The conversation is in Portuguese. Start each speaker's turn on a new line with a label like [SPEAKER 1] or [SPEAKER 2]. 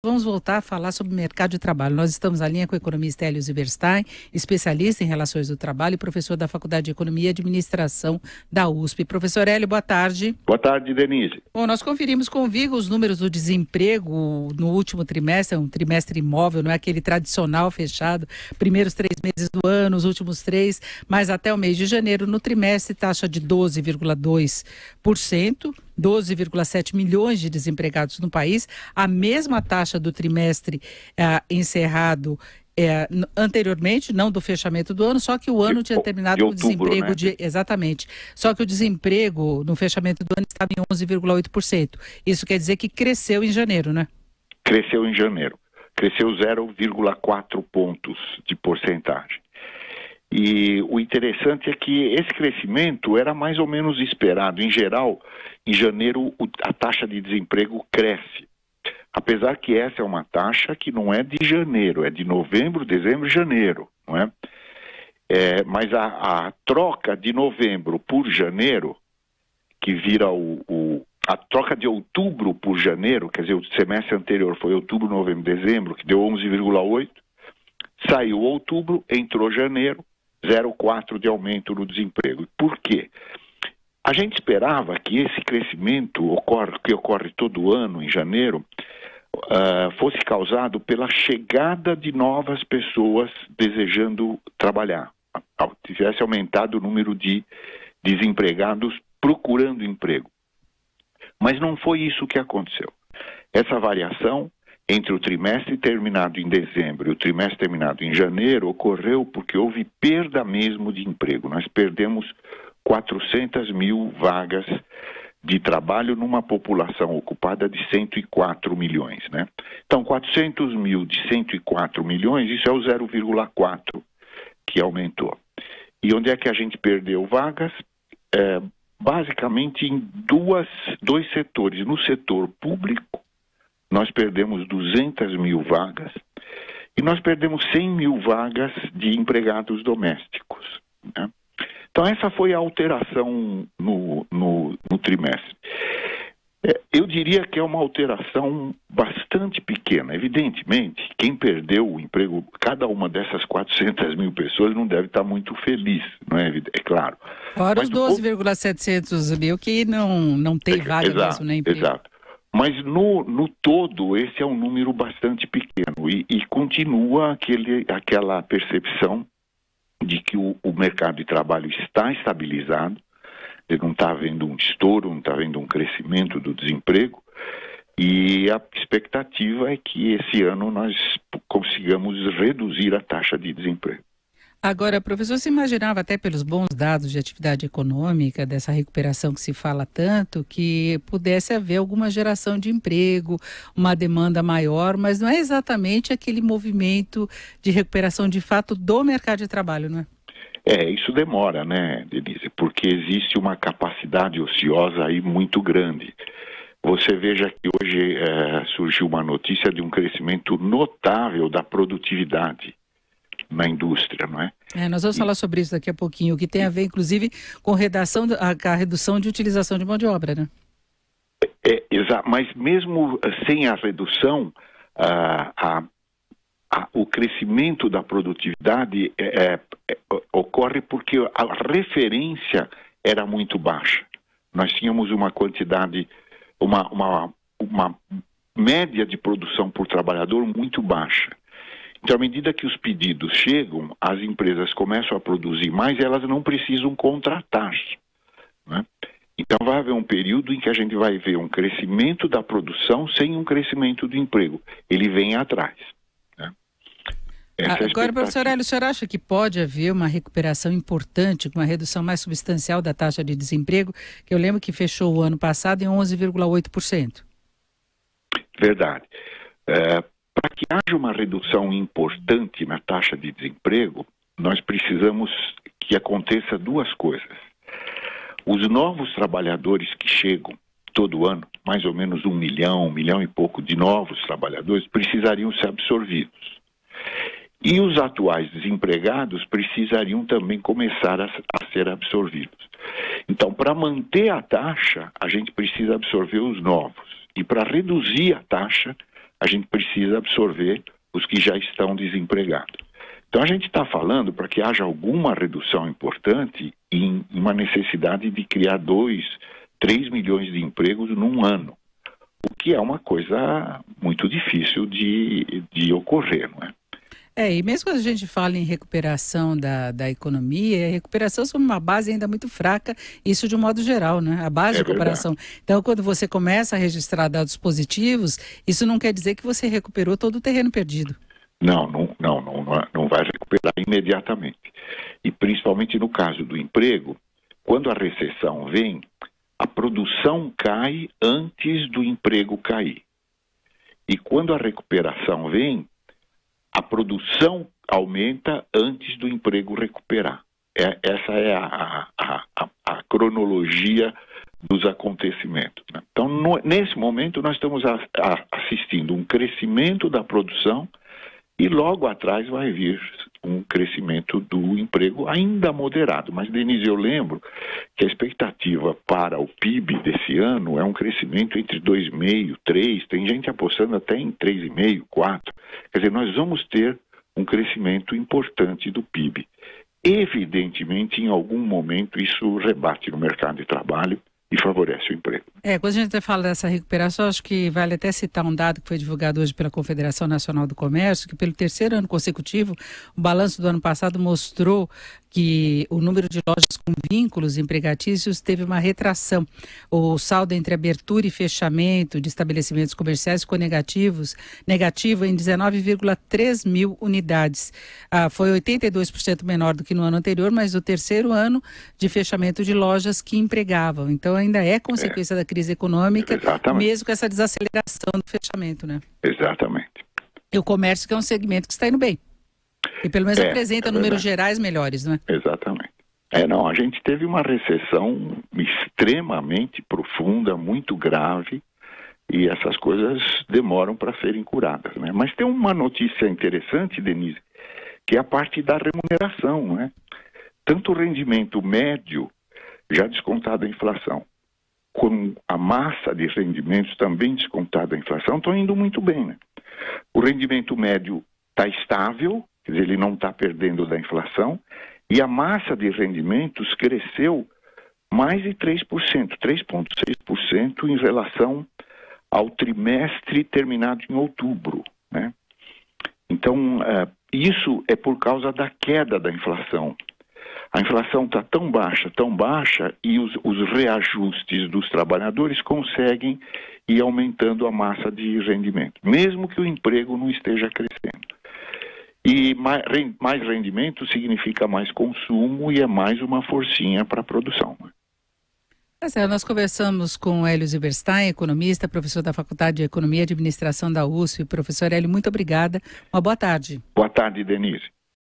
[SPEAKER 1] Vamos voltar a falar sobre o mercado de trabalho. Nós estamos à linha com o economista Hélio Zilberstein, especialista em relações do trabalho e professor da Faculdade de Economia e Administração da USP. Professor Hélio, boa tarde.
[SPEAKER 2] Boa tarde, Denise.
[SPEAKER 1] Bom, nós conferimos com o Vigo os números do desemprego no último trimestre, um trimestre imóvel, não é aquele tradicional fechado, primeiros 3 meses do ano, os últimos 3, mas até o mês de janeiro, no trimestre, taxa de 12,2%. 12,7 milhões de desempregados no país, a mesma taxa do trimestre encerrado anteriormente, não do fechamento do ano, só que o ano tinha terminado com desemprego exatamente. Só que o desemprego no fechamento do ano estava em 11,8%. Isso quer dizer que cresceu em janeiro, né?
[SPEAKER 2] Cresceu em janeiro. Cresceu 0,4 pontos de porcentagem. E o interessante é que esse crescimento era mais ou menos esperado. Em geral, em janeiro, a taxa de desemprego cresce. Apesar que essa é uma taxa que não é de janeiro, é de novembro, dezembro e janeiro, não é? Mas a troca de novembro por janeiro, que vira a troca de outubro por janeiro, quer dizer, o semestre anterior foi outubro, novembro, dezembro, que deu 11,8, saiu outubro, entrou janeiro, 0,4 de aumento no desemprego. Por quê? A gente esperava que esse crescimento, que ocorre todo ano em janeiro, fosse causado pela chegada de novas pessoas desejando trabalhar. Tivesse aumentado o número de desempregados procurando emprego. Mas não foi isso que aconteceu. Essa variação entre o trimestre terminado em dezembro e o trimestre terminado em janeiro ocorreu porque houve perda mesmo de emprego. Nós perdemos 400 mil vagas de trabalho numa população ocupada de 104 milhões, né? Então, 400 mil de 104 milhões, isso é o 0,4 que aumentou. E onde é que a gente perdeu vagas? Basicamente em dois setores. No setor público, nós perdemos 200 mil vagas e nós perdemos 100 mil vagas de empregados domésticos, né? Então essa foi a alteração no trimestre. Eu diria que é uma alteração bastante pequena. Evidentemente, quem perdeu o emprego, cada uma dessas 400 mil pessoas não deve estar muito feliz, não é? É claro.
[SPEAKER 1] Fora os 12,700 mil que não tem vaga mesmo, né? Emprego.
[SPEAKER 2] Exato. Mas no todo, esse é um número bastante pequeno e continua aquela percepção de que o mercado de trabalho está estabilizado, não está havendo um estouro, não está havendo um crescimento do desemprego, e a expectativa é que esse ano nós consigamos reduzir a taxa de desemprego.
[SPEAKER 1] Agora, professor, você imaginava até pelos bons dados de atividade econômica, dessa recuperação que se fala tanto, que pudesse haver alguma geração de emprego, uma demanda maior, mas não é exatamente aquele movimento de recuperação de fato do mercado de trabalho, não é?
[SPEAKER 2] Isso demora, né, Denise, porque existe uma capacidade ociosa aí muito grande. Você veja que hoje surgiu uma notícia de um crescimento notável da produtividade na indústria, não é?
[SPEAKER 1] Nós vamos falar sobre isso daqui a pouquinho, o que tem a ver, inclusive, com a redução de utilização de mão de obra, né?
[SPEAKER 2] Exato, mas mesmo sem a redução, o crescimento da produtividade ocorre porque a referência era muito baixa. Nós tínhamos uma quantidade, uma média de produção por trabalhador muito baixa. Então, à medida que os pedidos chegam, as empresas começam a produzir mais e elas não precisam contratar, né? Então, vai haver um período em que a gente vai ver um crescimento da produção sem um crescimento do emprego. Ele vem atrás, né?
[SPEAKER 1] Agora, professor Hélio, o senhor acha que pode haver uma recuperação importante, com uma redução mais substancial da taxa de desemprego, que eu lembro que fechou o ano passado em 11,8%?
[SPEAKER 2] Verdade. Para que haja uma redução importante na taxa de desemprego, nós precisamos que aconteça duas coisas. Os novos trabalhadores que chegam todo ano, mais ou menos 1 milhão e pouco de novos trabalhadores, precisariam ser absorvidos. E os atuais desempregados precisariam também começar a ser absorvidos. Então, para manter a taxa, a gente precisa absorver os novos. E para reduzir a taxa, a gente precisa absorver os que já estão desempregados. Então a gente está falando para que haja alguma redução importante em uma necessidade de criar 2, 3 milhões de empregos num ano, o que é uma coisa muito difícil de ocorrer, não é?
[SPEAKER 1] E mesmo quando a gente fala em recuperação da economia, a recuperação sobre uma base ainda muito fraca, isso de um modo geral, né? A base de recuperação. Então, quando você começa a registrar dados positivos, isso não quer dizer que você recuperou todo o terreno perdido.
[SPEAKER 2] Não vai recuperar imediatamente. E principalmente no caso do emprego, quando a recessão vem, a produção cai antes do emprego cair. E quando a recuperação vem, a produção aumenta antes do emprego recuperar. Essa é a cronologia dos acontecimentos, né? Então, nesse momento, nós estamos assistindo um crescimento da produção e logo atrás vai vir um crescimento do emprego ainda moderado. Mas, Denise, eu lembro que a expectativa para o PIB desse ano é um crescimento entre 2,5%, 3%, tem gente apostando até em 3,5%, 4%. Quer dizer, nós vamos ter um crescimento importante do PIB. Evidentemente, em algum momento, isso rebate no mercado de trabalho e favorece o emprego.
[SPEAKER 1] Quando a gente fala dessa recuperação, acho que vale até citar um dado que foi divulgado hoje pela Confederação Nacional do Comércio, que pelo terceiro ano consecutivo, o balanço do ano passado mostrou que o número de lojas com vínculos empregatícios teve uma retração. O saldo entre abertura e fechamento de estabelecimentos comerciais ficou negativo em 19,3 mil unidades. Foi 82% menor do que no ano anterior, mas o terceiro ano de fechamento de lojas que empregavam. Então ainda é consequência da crise econômica, mesmo com essa desaceleração do fechamento, né?
[SPEAKER 2] Exatamente.
[SPEAKER 1] E o comércio, que é um segmento que está indo bem. E pelo menos apresenta números gerais melhores, não é?
[SPEAKER 2] Exatamente. A gente teve uma recessão extremamente profunda, muito grave, e essas coisas demoram para serem curadas, né? Mas tem uma notícia interessante, Denise, que é a parte da remuneração, né? Tanto o rendimento médio, já descontado a inflação, como a massa de rendimentos também descontada a inflação, estão indo muito bem, né? O rendimento médio está estável, quer dizer, ele não está perdendo da inflação, e a massa de rendimentos cresceu mais de 3%, 3,6% em relação ao trimestre terminado em outubro, né? Então, isso é por causa da queda da inflação. A inflação está tão baixa, e os reajustes dos trabalhadores conseguem ir aumentando a massa de rendimento, mesmo que o emprego não esteja crescendo. E mais rendimento significa mais consumo e é mais uma forcinha para a produção.
[SPEAKER 1] Nós conversamos com Hélio Zilberstein, economista, professor da Faculdade de Economia e Administração da USP. Professor Hélio, muito obrigada. Uma boa tarde.
[SPEAKER 2] Boa tarde, Denise.